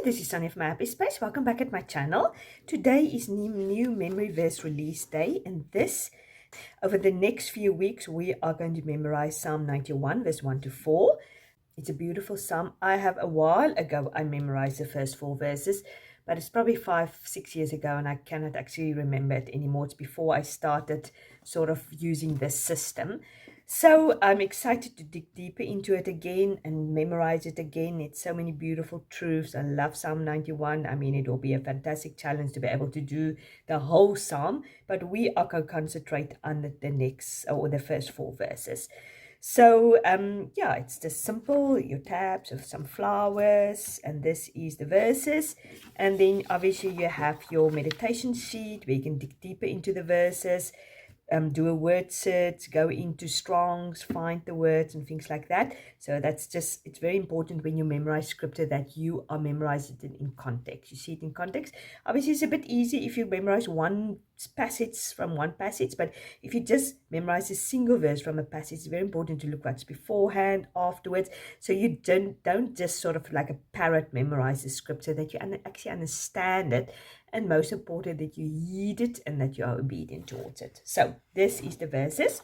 this is Sonia from my Happy Space. Welcome back at my channel. Today is new memory verse release day, and over the next few weeks, we are going to memorize Psalm 91, verse 1 to 4. It's a beautiful psalm. I have a while ago, I memorized the first 4 verses, but it's probably 5-6 years ago, and I cannot actually remember it anymore. It's before I started sort of using this system. So I'm excited to dig deeper into it again and memorize it again. It's so many beautiful truths. I love Psalm 91. I mean, it will be a fantastic challenge to be able to do the whole psalm, but we are going to concentrate on the first 4 verses. So yeah, it's just simple, your tabs of some flowers, and this is the verses. And then obviously you have your meditation sheet where you can dig deeper into the verses, do a word search, go into Strong's, find the words and things like that. So it's very important when you memorize scripture that you are memorizing it in context. You see it in context. Obviously, it's a bit easy if you memorize one passage from one passage, but if you just memorize a single verse from a passage, it's very important to look what's beforehand, afterwards, so you don't just sort of like a parrot memorize the scripture, that you actually understand it, and most important, that you heed it and that you are obedient towards it. So this is the verses.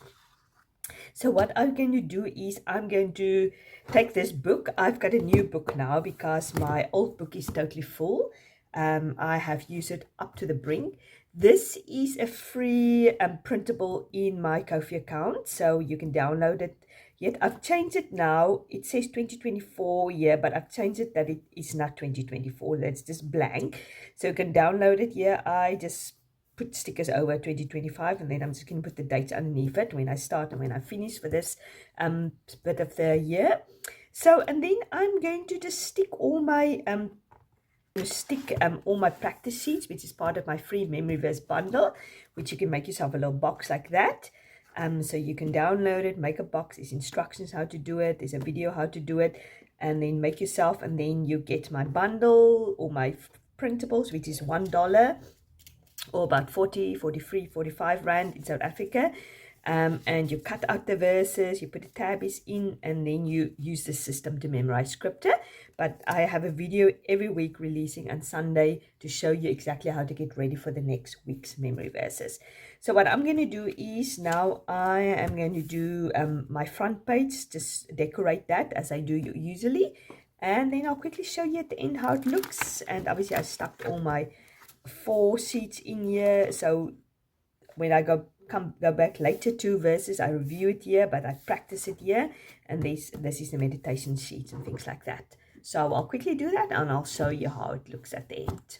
So what I'm going to do is I'm going to take this book. I've got a new book now because my old book is totally full. I have used it up to the brink. This is a free printable in my Ko-fi account, so you can download it. Yet I've changed it now. It says 2024 here, but I've changed it that it is not 2024. That's just blank. So you can download it here. I just put stickers over 2025, and then I'm just going to put the dates underneath it when I start and when I finish for this bit of the year. So, and then I'm going to just stick all my practice sheets, which is part of my free memory verse bundle, which you can make yourself a little box like that. So you can download it, make a box. There's instructions how to do it. There's a video how to do it, and then make yourself, and then you get my bundle or my printables, which is $1 or about 40, 43, 45 Rand in South Africa. And you cut out the verses, you put the tabs in, and then you use the system to memorize scripture. But I have a video every week releasing on Sunday to show you exactly how to get ready for the next week's memory verses. So what I'm going to do is now I am going to do my front page, just decorate that as I do usually. And then I'll quickly show you at the end how it looks. And obviously I stuck all my 4 sheets in here, so when I go back later to verses, I review it here, but I practice it here, and this is the meditation sheet and things like that. So I'll quickly do that, and I'll show you how it looks at the end.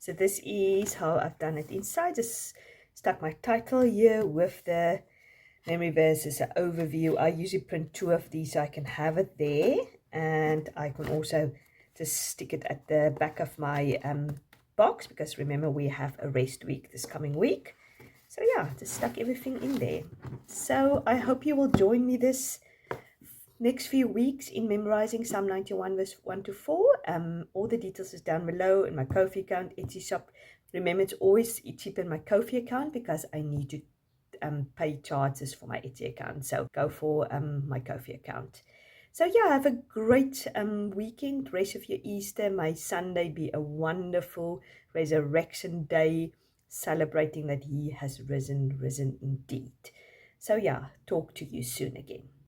So this is how I've done it inside. Just stuck my title here with the memory verses, an overview. I usually print 2 of these so I can have it there, and I can also just stick it at the back of my box, because remember we have a rest week this coming week. So yeah, just stuck everything in there. So I hope you will join me this next few weeks in memorizing Psalm 91 verse 1 to 4. All the details is down below in my Ko-fi account, Etsy shop. Remember, it's always cheaper in my Ko-fi account because I need to pay charges for my Etsy account. So go for my Ko-fi account. So yeah, have a great weekend, rest of your Easter. May Sunday be a wonderful resurrection day, celebrating that he has risen indeed. So yeah, talk to you soon again.